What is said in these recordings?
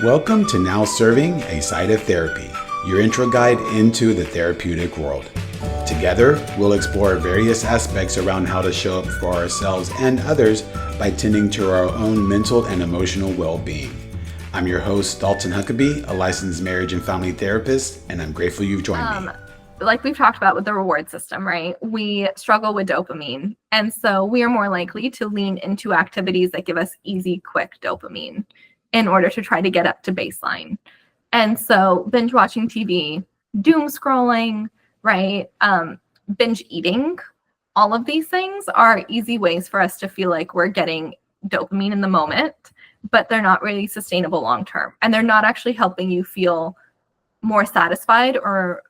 Welcome to Now Serving, a Side of Therapy, your intro guide into the therapeutic world. Together, we'll explore various aspects around how to show up for ourselves and others by tending to our own mental and emotional well-being. I'm your host, Dalton Huckabee, a licensed marriage and family therapist, and I'm grateful you've joined me. Like we've talked about with the reward system, right? We struggle with dopamine. And so we are more likely to lean into activities that give us easy, quick dopamine in order to try to get up to baseline. And so binge watching TV, doom scrolling, right? Binge eating, all of these things are easy ways for us to feel like we're getting dopamine in the moment, but they're not really sustainable long-term. And they're not actually helping you feel more satisfied or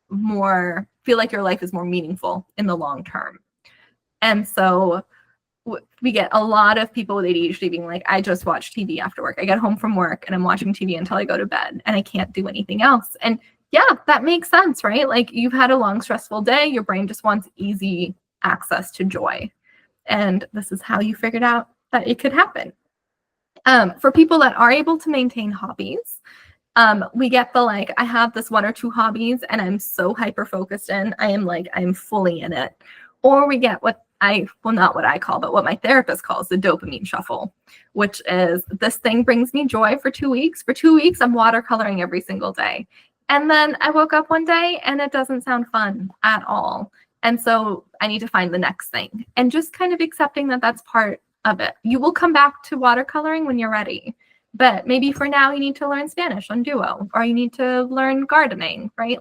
more feel like your life is more meaningful in the long term. And so we get a lot of people with ADHD being like, I just watch TV after work. I get home from work and I'm watching TV until I go to bed and I can't do anything else. And yeah, that makes sense, right? Like you've had a long, stressful day. Your brain just wants easy access to joy. And this is how you figured out that it could happen. For people that are able to maintain hobbies, we get the like, I have this one or two hobbies and I'm so hyper focused in, I'm fully in it. Or we get not what I call, but what my therapist calls the dopamine shuffle, which is this thing brings me joy for 2 weeks. For 2 weeks, I'm watercoloring every single day. And then I woke up one day and it doesn't sound fun at all. And so I need to find the next thing and just kind of accepting that that's part of it. You will come back to watercoloring when you're ready. But maybe for now you need to learn Spanish on Duo, or you need to learn gardening, right?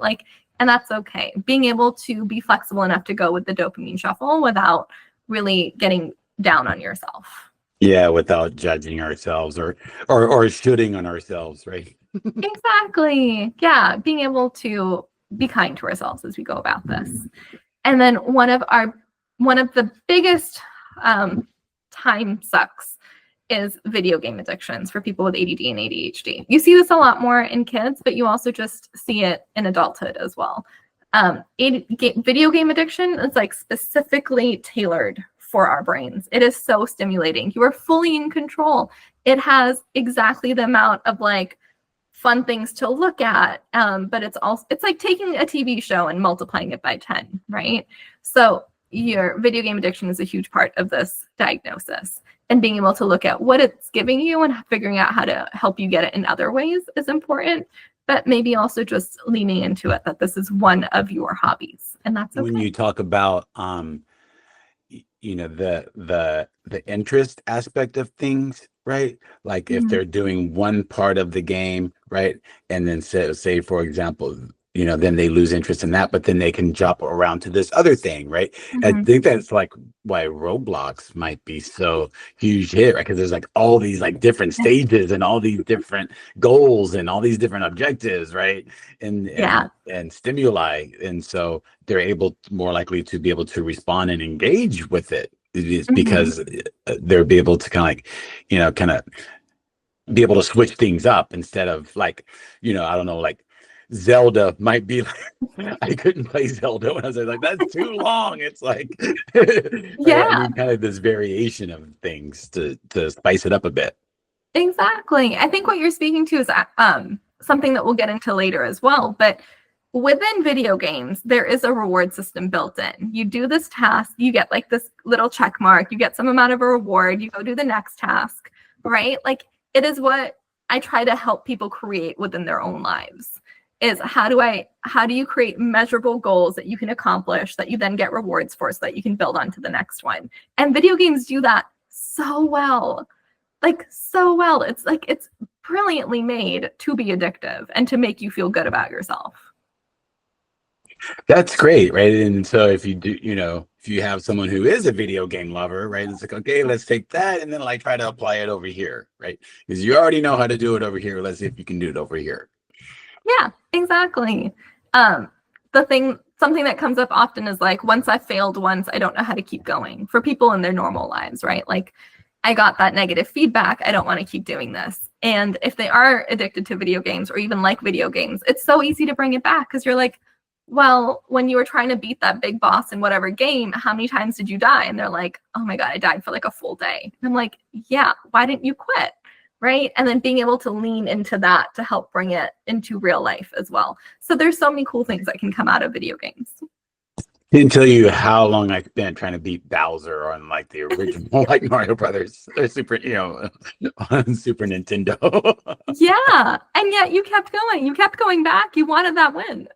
And that's okay. Being able to be flexible enough to go with the dopamine shuffle without really getting down on yourself. Yeah, without judging ourselves or shooting on ourselves, right? Exactly. Yeah, being able to be kind to ourselves as we go about this. And then one of the biggest time sucks is video game addictions for people with ADD and ADHD. You see this a lot more in kids, but you also just see it in adulthood as well. Video game addiction is like specifically tailored for our brains. It is so stimulating. You are fully in control. It has exactly the amount of like fun things to look at, but it's like taking a TV show and multiplying it by 10, right? So your video game addiction is a huge part of this diagnosis. And being able to look at what it's giving you and figuring out how to help you get it in other ways is important. But maybe also just leaning into it that this is one of your hobbies, and that's okay. When you talk about the interest aspect of things, right? Like if they're doing one part of the game, right, and then say for example, then they lose interest in that, but then they can jump around to this other thing, right? I think that's like why Roblox might be so huge hit, right? Because there's like all these like different stages and all these different goals and all these different objectives, right? And stimuli, and so they're more likely to be able to respond and engage with it. It is because they'll be able to kind of be able to switch things up instead of like, I don't know, like Zelda might be like, I couldn't play Zelda when I was like, that's too long. It's like, I mean, kind of this variation of things to spice it up a bit. Exactly. I think what you're speaking to is something that we'll get into later as well. But within video games, there is a reward system built in. You do this task, you get like this little check mark, you get some amount of a reward, you go do the next task, right? Like it is what I try to help people create within their own lives. Is how do you create measurable goals that you can accomplish that you then get rewards for so that you can build on to the next one. And video games do that so well. Like so well. It's like it's brilliantly made to be addictive and to make you feel good about yourself. That's great, right? And so if you do, if you have someone who is a video game lover, right, it's like, okay, let's take that and then like try to apply it over here, right? Because you already know how to do it over here. Let's see if you can do it over here. Yeah, exactly. Something that comes up often is like, once I failed once, I don't know how to keep going for people in their normal lives, right? Like I got that negative feedback. I don't want to keep doing this. And if they are addicted to video games or even like video games, it's so easy to bring it back because you're like, well, when you were trying to beat that big boss in whatever game, how many times did you die? And they're like, oh my God, I died for like a full day. And I'm like, yeah, why didn't you quit? right? And then being able to lean into that to help bring it into real life as well. So there's so many cool things that can come out of video games. Didn't tell you how long I spent trying to beat Bowser on like the original like Mario Brothers or Super, on Super Nintendo. Yeah, and yet you kept going. You kept going back. You wanted that win.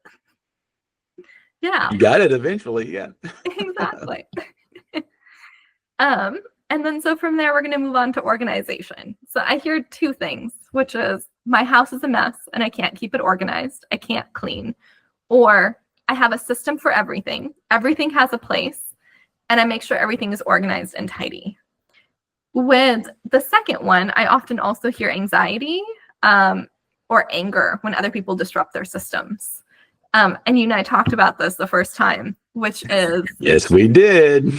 Yeah. You got it eventually, yeah. Exactly. And then so from there, we're going to move on to organization. So I hear two things, which is my house is a mess and I can't keep it organized. I can't clean. Or I have a system for everything. Everything has a place. And I make sure everything is organized and tidy. With the second one, I often also hear anxiety or anger when other people disrupt their systems. And you and I talked about this the first time, which is... Yes, we did.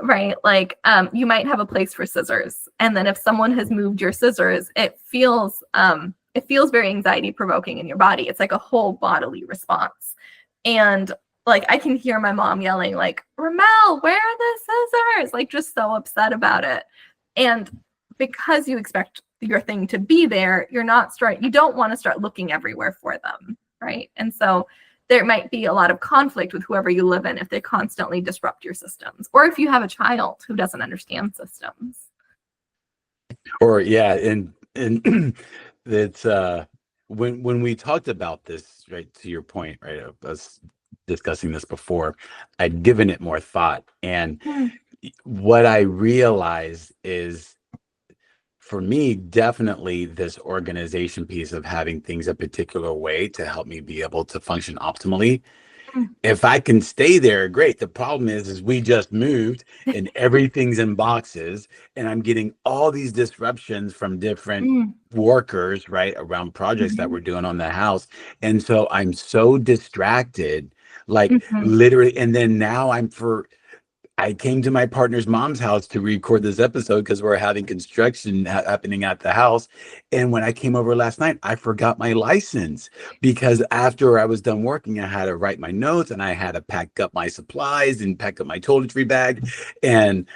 Right. Like you might have a place for scissors. And then if someone has moved your scissors, it feels very anxiety provoking in your body. It's like a whole bodily response. And like I can hear my mom yelling like, Ramel, where are the scissors? Like just so upset about it. And because you expect your thing to be there, you don't want to start looking everywhere for them. Right. And so there might be a lot of conflict with whoever you live in if they constantly disrupt your systems, or if you have a child who doesn't understand systems. Or yeah, and it's when we talked about this, right, to your point, right, of us discussing this before, I'd given it more thought, and what I realized is, for me, definitely this organization piece of having things a particular way to help me be able to function optimally. If I can stay there, great. The problem is we just moved and everything's in boxes and I'm getting all these disruptions from different workers, right, around projects that we're doing on the house. And so I'm so distracted, like literally. And then now I came to my partner's mom's house to record this episode because we're having construction happening at the house. And when I came over last night, I forgot my license because after I was done working, I had to write my notes and I had to pack up my supplies and pack up my toiletry bag. And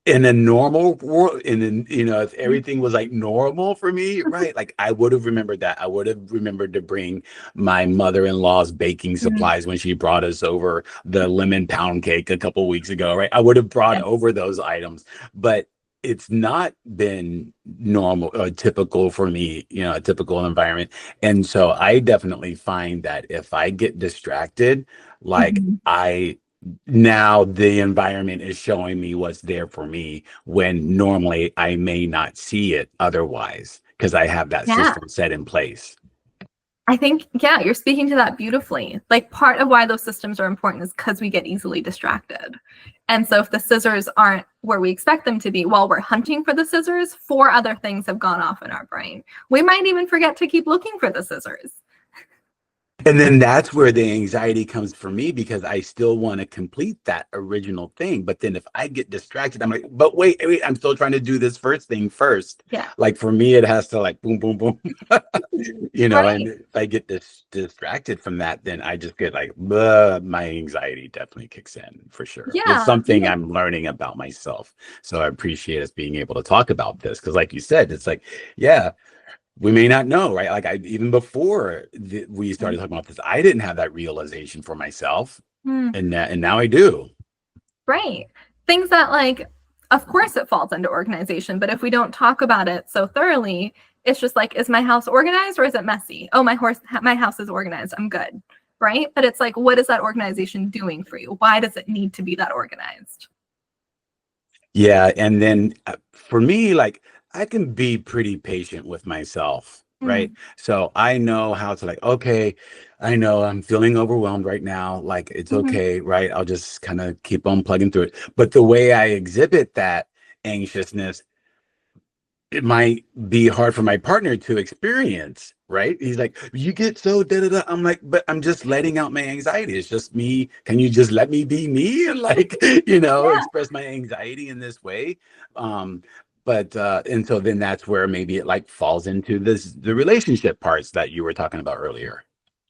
in a normal world, and then, if everything was like normal for me, right? Like I would have remembered that. I would have remembered to bring my mother-in-law's baking supplies when she brought us over the lemon pound cake a couple weeks ago, right? I would have brought over those items, but it's not been normal or typical for me, a typical environment. And so I definitely find that if I get distracted, like now the environment is showing me what's there for me when normally I may not see it otherwise because I have that system set in place. I think, you're speaking to that beautifully. Like part of why those systems are important is because we get easily distracted. And so if the scissors aren't where we expect them to be while we're hunting for the scissors, 4 other things have gone off in our brain. We might even forget to keep looking for the scissors. And then that's where the anxiety comes for me because I still want to complete that original thing. But then if I get distracted, I'm like, but wait, I'm still trying to do this first thing first. Yeah. Like for me, it has to like boom, boom, boom, and if I get distracted from that, then I just get like, my anxiety definitely kicks in for sure. Yeah. It's something I'm learning about myself. So I appreciate us being able to talk about this because like you said, it's like, we may not know, right? Like even before we started talking about this, I didn't have that realization for myself, and now I do. Right. Things that like, of course it falls into organization, but if we don't talk about it so thoroughly, it's just like, is my house organized or is it messy? Oh, my house is organized. I'm good. Right. But it's like, what is that organization doing for you? Why does it need to be that organized? Yeah. And then for me, like, I can be pretty patient with myself, right? So I know how to like, okay, I know I'm feeling overwhelmed right now. Like it's okay, right? I'll just kind of keep on plugging through it. But the way I exhibit that anxiousness, it might be hard for my partner to experience, right? He's like, you get so da-da-da. I'm like, but I'm just letting out my anxiety. It's just me. Can you just let me be me and like, express my anxiety in this way? But and so then that's where maybe it like falls into the relationship parts that you were talking about earlier.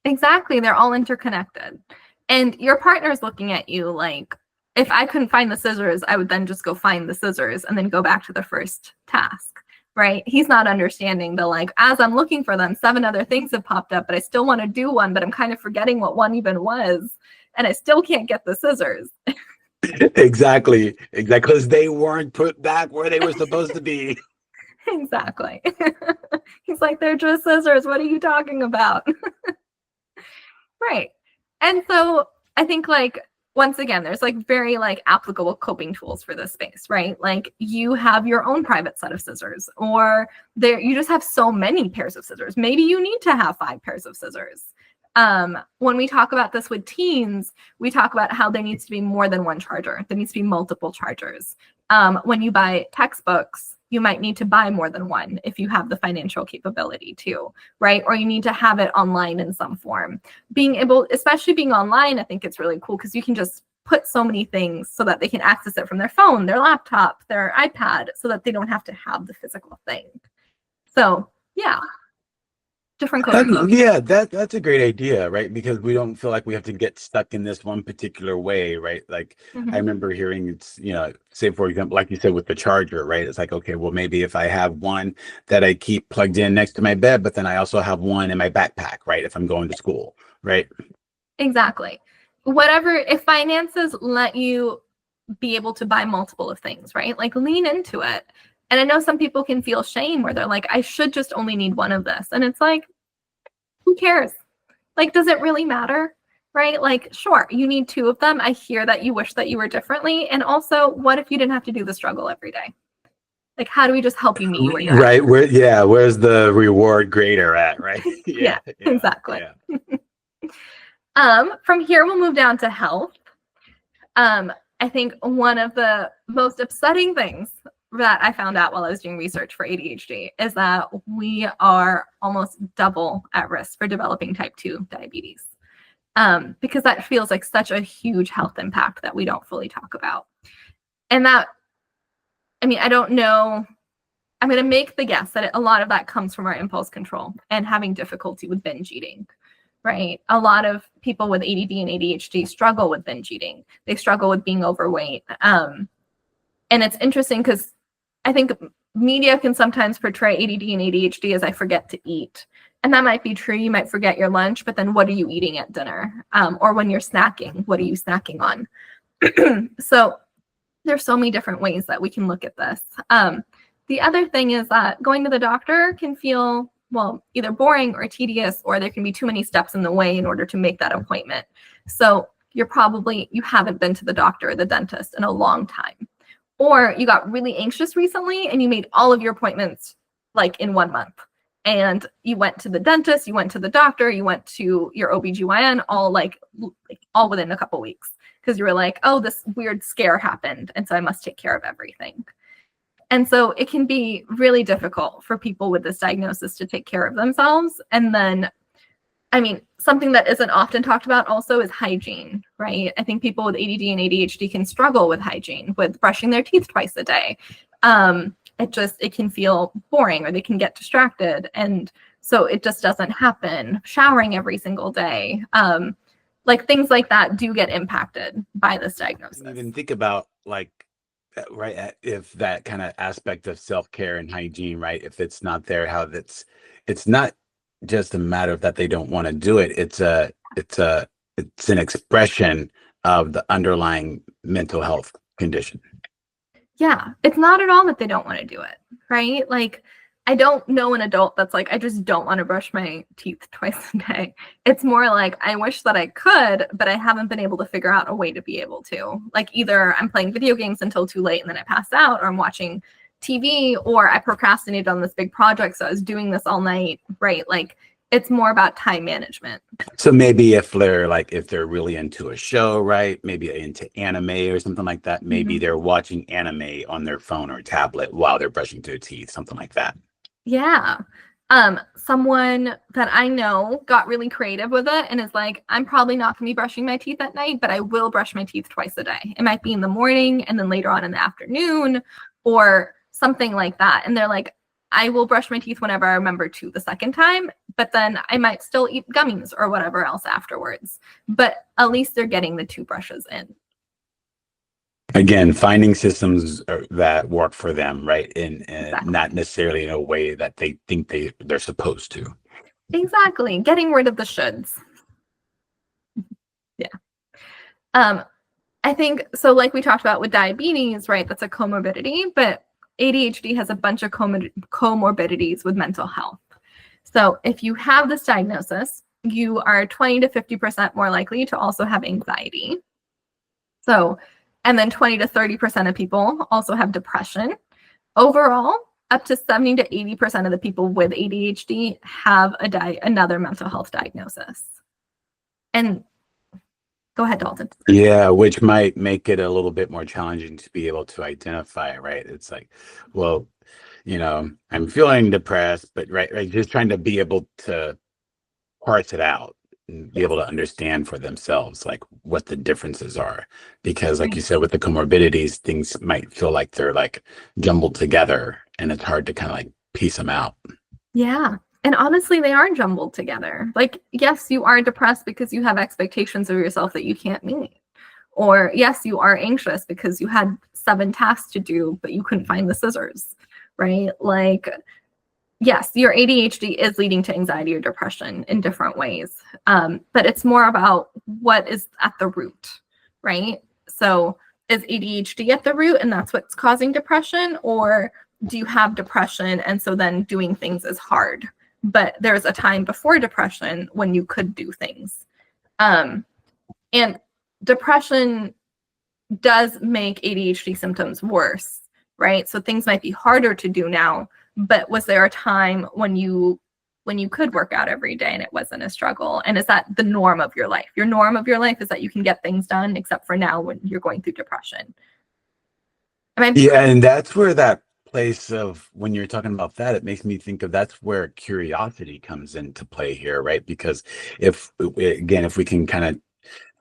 Exactly. They're all interconnected. And your partner's looking at you like, if I couldn't find the scissors, I would then just go find the scissors and then go back to the first task. right? He's not understanding the, like, as I'm looking for them, 7 other things have popped up, but I still want to do one, but I'm kind of forgetting what one even was, and I still can't get the scissors. Exactly. Because they weren't put back where they were supposed to be. Exactly. He's like, they're just scissors. What are you talking about? Right. And so I think, like, once again, there's like very like applicable coping tools for this space, right? Like you have your own private set of scissors, or there you just have so many pairs of scissors. Maybe you need to have 5 pairs of scissors. When we talk about this with teens, we talk about how there needs to be more than one charger. There needs to be multiple chargers. When you buy textbooks, you might need to buy more than one if you have the financial capability to, right? Or you need to have it online in some form. Being able, especially being online, I think it's really cool because you can just put so many things so that they can access it from their phone, their laptop, their iPad, so that they don't have to have the physical thing. So yeah, different coping. Yeah, that's a great idea, right? Because we don't feel like we have to get stuck in this one particular way, right? Like I remember hearing it's, say for example, like you said with the charger, right? It's like, okay, well maybe if I have one that I keep plugged in next to my bed, but then I also have one in my backpack, right? If I'm going to school, right? Exactly. Whatever, if finances let you be able to buy multiple of things, right? Like lean into it. And I know some people can feel shame where they're like, I should just only need one of this. And it's like, who cares? Like, does it really matter? Right? Like, sure, you need 2 of them. I hear that you wish that you were differently. And also, what if you didn't have to do the struggle every day? Like, how do we just help you meet where you're Right. Where's the reward grader at, right? at? Yeah, exactly. From here, we'll move down to health. I think one of the most upsetting things that I found out while I was doing research for ADHD is that we are almost double at risk for developing type 2 diabetes, because that feels like such a huge health impact that we don't fully talk about. And that, I mean, I don't know. I'm going to make the guess that a lot of that comes from our impulse control and having difficulty with binge eating, right? A lot of people with ADD and ADHD struggle with binge eating. They struggle with being overweight. And it's interesting because I think media can sometimes portray ADD and ADHD as I forget to eat. And that might be true. You might forget your lunch, but then what are you eating at dinner? Or when you're snacking, what are you snacking on? So there's so many different ways that we can look at this. The other thing is that going to the doctor can feel, well, either boring or tedious, or there can be too many steps in the way in order to make that appointment. So you haven't been to the doctor or the dentist in a long time. Or you got really anxious recently and you made all of your appointments like in 1 month. And you went to the dentist, you went to the doctor, you went to your OBGYN all within a couple weeks. Because you were like, oh, this weird scare happened. And so I must take care of everything. And so it can be really difficult for people with this diagnosis to take care of themselves. And then, I mean, something that isn't often talked about also is hygiene, right? I think people with ADD and ADHD can struggle with hygiene, with brushing their teeth twice a day. It can feel boring, or they can get distracted. And so it just doesn't happen. Showering every single day. Like things like that do get impacted by this diagnosis. Even think about right, if that kind of aspect of self-care and hygiene, right, if it's not there, it's not just a matter of that they don't want to do it. It's an expression of the underlying mental health condition. Yeah, it's not at all that they don't want to do it, right? Like, I don't know an adult that's like, I just don't want to brush my teeth twice a day. It's more like, I wish that I could, but I haven't been able to figure out a way to be able to. Like, either I'm playing video games until too late and then I pass out, or I'm watching TV, or I procrastinated on this big project, so I was doing this all night, right? Like, it's more about time management. So maybe if they're really into a show, right? Maybe into anime or something like that. Maybe they're watching anime on their phone or tablet while they're brushing their teeth, something like that. Yeah. Someone that I know got really creative with it and is like, I'm probably not going to be brushing my teeth at night, but I will brush my teeth twice a day. It might be in the morning and then later on in the afternoon or something like that. And they're like, I will brush my teeth whenever I remember to the second time, but then I might still eat gummies or whatever else afterwards. But at least they're getting the 2 brushes in. Again, finding systems that work for them, right? And Exactly. not necessarily in a way that they think they're supposed to. Exactly. Getting rid of the shoulds. Yeah. Um, I think so, like we talked about with diabetes, right? That's a comorbidity, but ADHD has a bunch of comorbidities with mental health. So if you have this diagnosis, you are 20 to 50% more likely to also have anxiety. So, and then 20 to 30% of people also have depression. Overall, up to 70 to 80% of the people with ADHD have another mental health diagnosis. And go ahead, Dalton. Yeah, which might make it a little bit more challenging to be able to identify, right? It's like, well, I'm feeling depressed, but right, just trying to be able to parse it out and be Yes. able to understand for themselves like what the differences are. Because like you Right. said, with the comorbidities, things might feel like they're like jumbled together and it's hard to kind of like piece them out. Yeah. And honestly, they are jumbled together. Like, yes, you are depressed because you have expectations of yourself that you can't meet. Or yes, you are anxious because you had 7 tasks to do, but you couldn't find the scissors, right? Like, yes, your ADHD is leading to anxiety or depression in different ways. But it's more about what is at the root, right? So is ADHD at the root and that's what's causing depression? Or do you have depression and so then doing things is hard? But there's a time before depression when you could do things. Um, and depression does make ADHD symptoms worse, right? So things might be harder to do now, but was there a time when you could work out every day and it wasn't a struggle? And is that the norm of your life? Your norm of your life is that you can get things done, except for now when you're going through depression. Am I Yeah, and that's where that place of when you're talking about that, it makes me think of that's where curiosity comes into play here, right? Because if we can kind of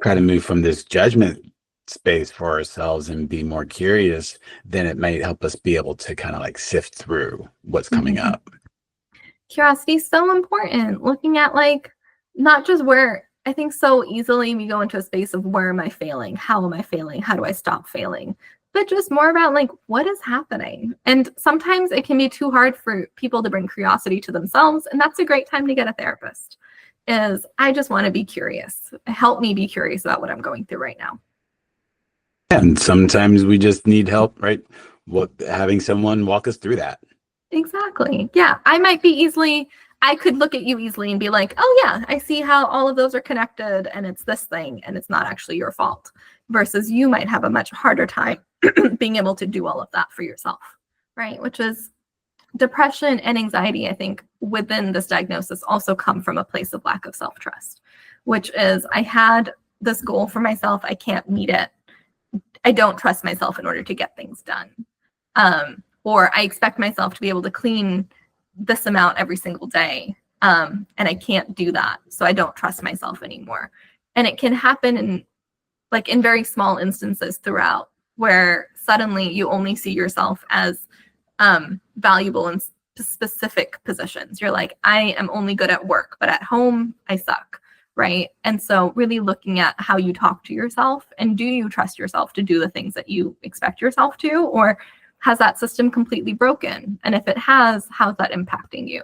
try to move from this judgment space for ourselves and be more curious, then it might help us be able to kind of like sift through what's coming Mhm. up. Curiosity is so important. Looking at like not just where I think so easily we go into a space of where am I failing? How am I failing? How do I stop failing? But just more about like what is happening. And sometimes it can be too hard for people to bring curiosity to themselves. And that's a great time to get a therapist. Is I just want to be curious. Help me be curious about what I'm going through right now. And sometimes we just need help, right? What having someone walk us through that. Exactly. Yeah. I could look at you easily and be like, oh, yeah, I see how all of those are connected and it's this thing and it's not actually your fault. Versus you might have a much harder time being able to do all of that for yourself. Right. Which is depression and anxiety, I think, within this diagnosis also come from a place of lack of self trust, which is I had this goal for myself. I can't meet it. I don't trust myself in order to get things done. Or I expect myself to be able to clean this amount every single day. And I can't do that. So I don't trust myself anymore. And it can happen in very small instances throughout where suddenly you only see yourself as valuable in specific positions. You're like, I am only good at work, but at home, I suck. Right. And so, really looking at how you talk to yourself and do you trust yourself to do the things that you expect yourself to? Or has that system completely broken? And if it has, how's that impacting you?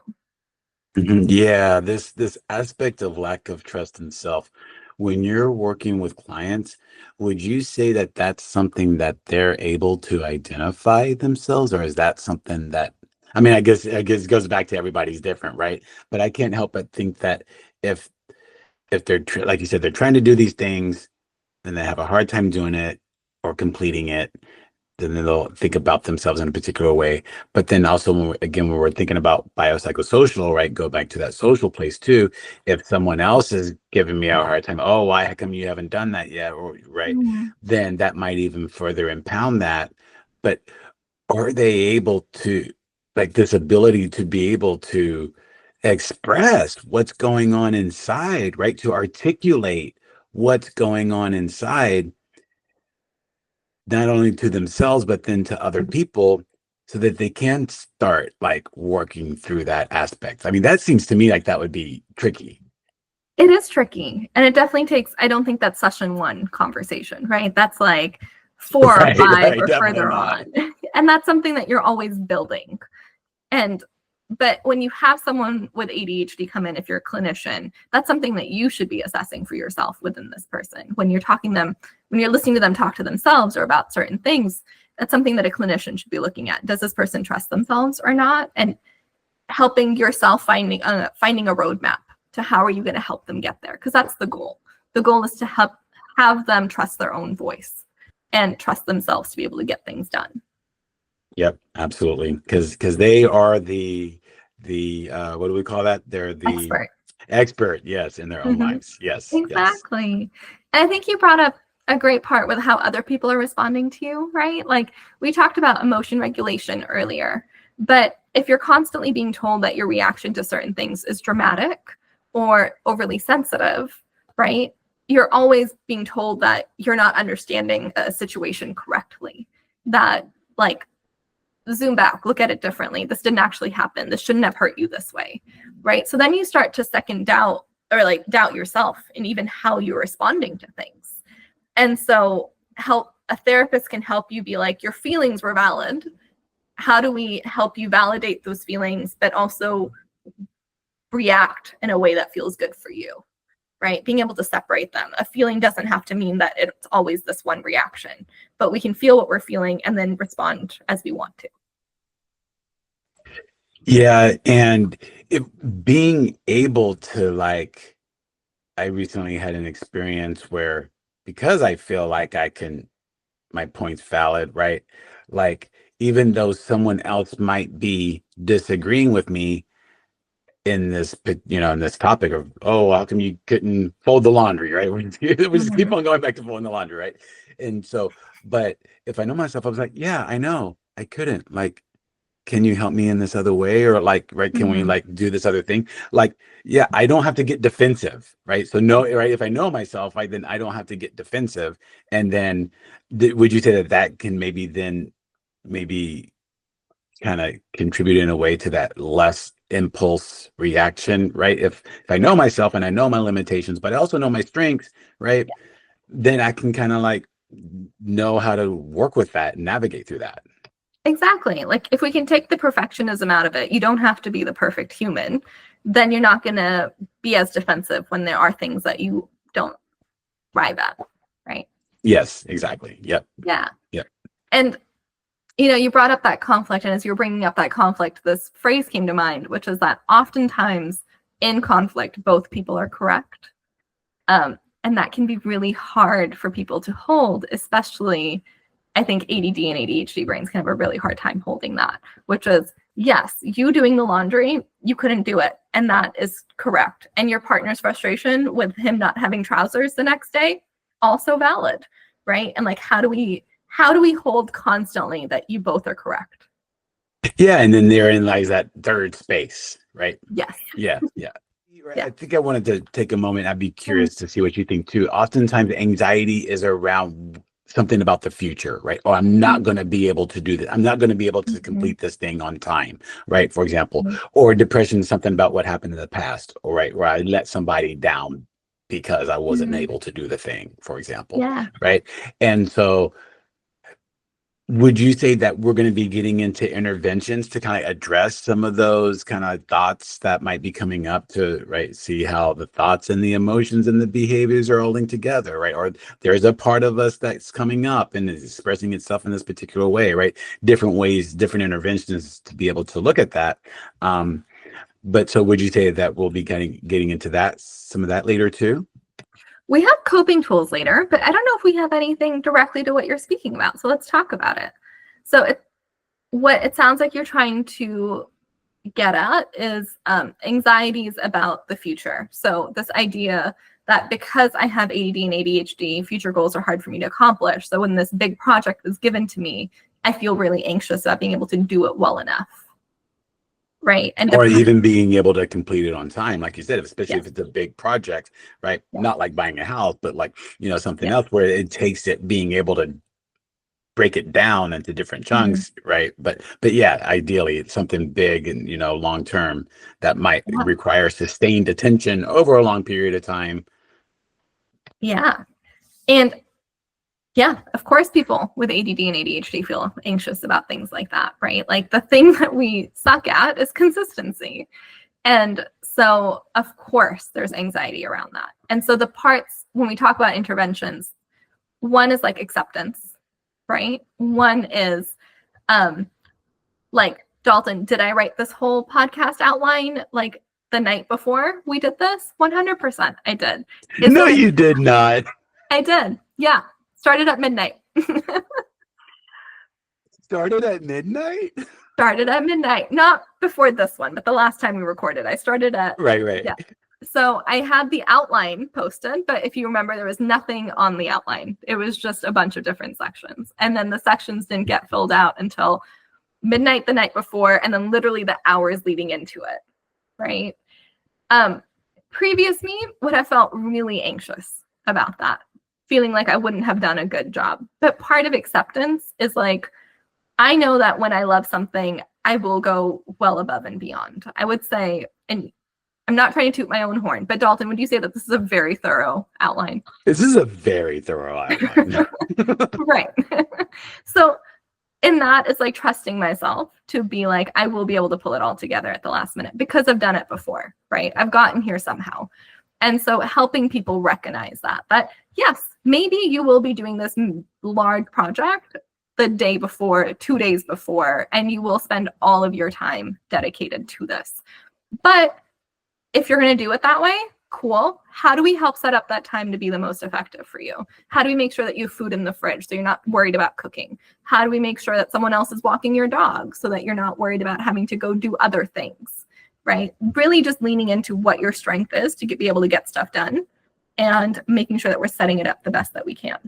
Yeah, this aspect of lack of trust in self. When you're working with clients, would you say that that's something that they're able to identify themselves, or is that something that, I mean, I guess it goes back to everybody's different, right? But I can't help but think that if if like you said, they're trying to do these things and they have a hard time doing it or completing it, then they'll think about themselves in a particular way. But then also, when we're thinking about biopsychosocial, right, go back to that social place too. If someone else is giving me a hard time, oh, why come you haven't done that yet? Or, right, Mm. then that might even further impound that. But are they able to, like, this ability to be able to express what's going on inside, right? To articulate what's going on inside, not only to themselves but then to other people, so that they can start like working through that aspect. I mean, that seems to me like that would be tricky. It is tricky. And it definitely takes, I don't think that's session one conversation, right? That's like, 4 or Right, 5 right, or definitely further not. on. And that's something that you're always building. And but when you have someone with ADHD come in, if you're a clinician, that's something that you should be assessing for yourself within this person. When you're listening to them talk to themselves or about certain things, that's something that a clinician should be looking at. Does this person trust themselves or not? And helping yourself finding a roadmap to how are you going to help them get there? Because that's the goal. The goal is to have them trust their own voice and trust themselves to be able to get things done. Yep, absolutely. Because they are the what do we call that? They're the expert, yes, in their own lives. Yes, yes. Exactly. And I think you brought up a great part with how other people are responding to you, right? Like we talked about emotion regulation earlier, but if you're constantly being told that your reaction to certain things is dramatic or overly sensitive, right? You're always being told that you're not understanding a situation correctly, that like zoom back, look at it differently. This didn't actually happen. This shouldn't have hurt you this way, right? So then you start to second doubt or like doubt yourself and even how you're responding to things. And so a therapist can help you be like, your feelings were valid. How do we help you validate those feelings, but also react in a way that feels good for you, right? Being able to separate them. A feeling doesn't have to mean that it's always this one reaction, but we can feel what we're feeling and then respond as we want to. Yeah, and being able to like, I recently had an experience where because I feel like my point's valid, right? Like even though someone else might be disagreeing with me in this, in this topic of, oh, how come you couldn't fold the laundry, right? We just keep on going back to folding the laundry, right? And so, but if I know myself, I was like, yeah, I know I couldn't. Like, can you help me in this other way? Or like, right, can we like do this other thing? Like, yeah, I don't have to get defensive, right? So no, right, if I know myself, then I don't have to get defensive. And then would you say that can maybe kind of contribute in a way to that less impulse reaction, right? If I know myself and I know my limitations, but I also know my strengths, right? Then I can kind of like know how to work with that and navigate through that. Exactly. Like if we can take the perfectionism out of it, you don't have to be the perfect human. Then you're not going to be as defensive when there are things that you don't thrive at, right? Yes, exactly. Yep. Yeah. Yep. And you brought up that conflict, and as you're bringing up that conflict, this phrase came to mind, which is that oftentimes in conflict, both people are correct. And that can be really hard for people to hold, especially I think ADD and ADHD brains can have a really hard time holding that, which is, yes, you doing the laundry, you couldn't do it. And that is correct. And your partner's frustration with him not having trousers the next day, also valid, right? And like, how do we hold constantly that you both are correct? Yeah, and then therein lies that third space, right? Yes. Yeah, yeah. Yeah. I think I wanted to take a moment. I'd be curious to see what you think too. Oftentimes, anxiety is around something about the future, right? Oh, I'm not going to be able to do this. I'm not going to be able to complete this thing on time, right? For example, or depression, something about what happened in the past, or right, where I let somebody down because I wasn't able to do the thing, for example, right? And so would you say that we're going to be getting into interventions to kind of address some of those kind of thoughts that might be coming up to, right, see how the thoughts and the emotions and the behaviors are all linked together, right? Or there's a part of us that's coming up and is expressing itself in this particular way, right? Different ways, different interventions to be able to look at that. But so would you say that we'll be getting into that, some of that later too? We have coping tools later, but I don't know if we have anything directly to what you're speaking about. So let's talk about it. So what it sounds like you're trying to get at is anxieties about the future. So this idea that because I have ADD and ADHD, future goals are hard for me to accomplish. So when this big project is given to me, I feel really anxious about being able to do it well enough. Right. And or even being able to complete it on time, like you said, especially if it's a big project, right? Not like buying a house, but like, something else where it takes it being able to break it down into different chunks, right? But yeah, ideally it's something big and long term that might require sustained attention over a long period of time. Yeah. And Yeah, of course, people with ADD and ADHD feel anxious about things like that, right? Like the thing that we suck at is consistency. And so, of course, there's anxiety around that. And so, the parts when we talk about interventions, one is like acceptance, right? One is like, Dalton, did I write this whole podcast outline like the night before we did this? 100% I did. No, you did not. I did. Yeah. Started at midnight. Started at midnight? Started at midnight. Not before this one, but the last time we recorded. I started at Right. Yeah. So I had the outline posted, but if you remember, there was nothing on the outline. It was just a bunch of different sections. And then the sections didn't get filled out until midnight the night before, and then literally the hours leading into it. Right. Previous me would have felt really anxious about that, feeling like I wouldn't have done a good job. But part of acceptance is like, I know that when I love something, I will go well above and beyond. I would say, and I'm not trying to toot my own horn, but Dalton, would you say that this is a very thorough outline? This is a very thorough outline. Right. So in that, it's like trusting myself to be like, I will be able to pull it all together at the last minute because I've done it before, right? I've gotten here somehow. And so helping people recognize that yes, maybe you will be doing this large project the day before, 2 days before, and you will spend all of your time dedicated to this. But if you're going to do it that way, cool. How do we help set up that time to be the most effective for you? How do we make sure that you have food in the fridge so you're not worried about cooking? How do we make sure that someone else is walking your dog so that you're not worried about having to go do other things, right? Really just leaning into what your strength is to be able to get stuff done and making sure that we're setting it up the best that we can.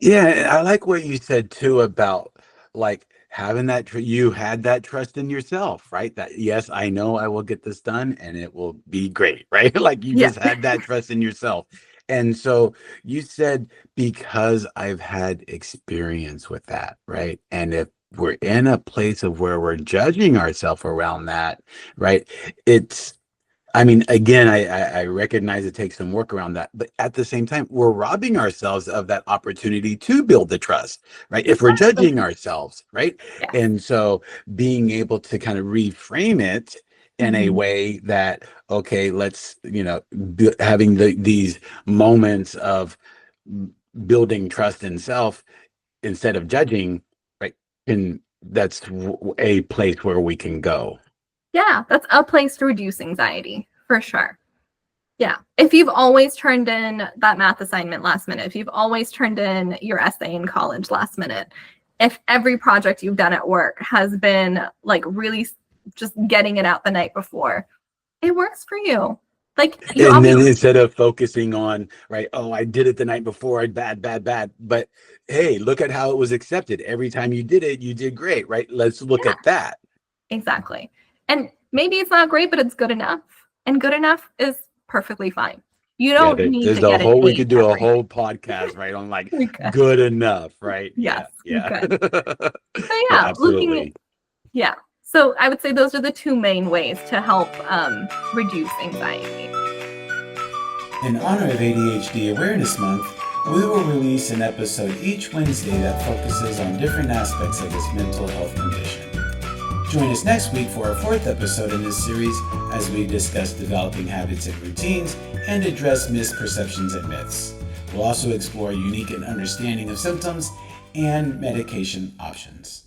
Yeah, I like what you said too about like having that you had that trust in yourself, right? That yes, I know I will get this done and it will be great, right? Like you just had that trust in yourself. And so you said because I've had experience with that, right? And if we're in a place of where we're judging ourselves around that, right? I mean, again, I recognize it takes some work around that, but at the same time, we're robbing ourselves of that opportunity to build the trust, right? If we're judging ourselves, right? Yeah. And so being able to kind of reframe it in a way that, okay, let's, having these moments of building trust in self instead of judging, right? And that's a place where we can go. Yeah, that's a place to reduce anxiety, for sure. Yeah. If you've always turned in that math assignment last minute, if you've always turned in your essay in college last minute, if every project you've done at work has been like really just getting it out the night before, it works for you. Like, and then instead of focusing on, right, oh, I did it the night before, bad. But hey, look at how it was accepted. Every time you did it, you did great, right? Let's look at that. Exactly. And maybe it's not great, but it's good enough. And good enough is perfectly fine. You don't need to get it. We could do a whole podcast, right, on like good enough, right? Yes. Yeah. So yeah, absolutely. So I would say those are the two main ways to help reduce anxiety. In honor of ADHD Awareness Month, we will release an episode each Wednesday that focuses on different aspects of this mental health condition. Join us next week for our 4th episode in this series as we discuss developing habits and routines and address misperceptions and myths. We'll also explore unique and understanding of symptoms and medication options.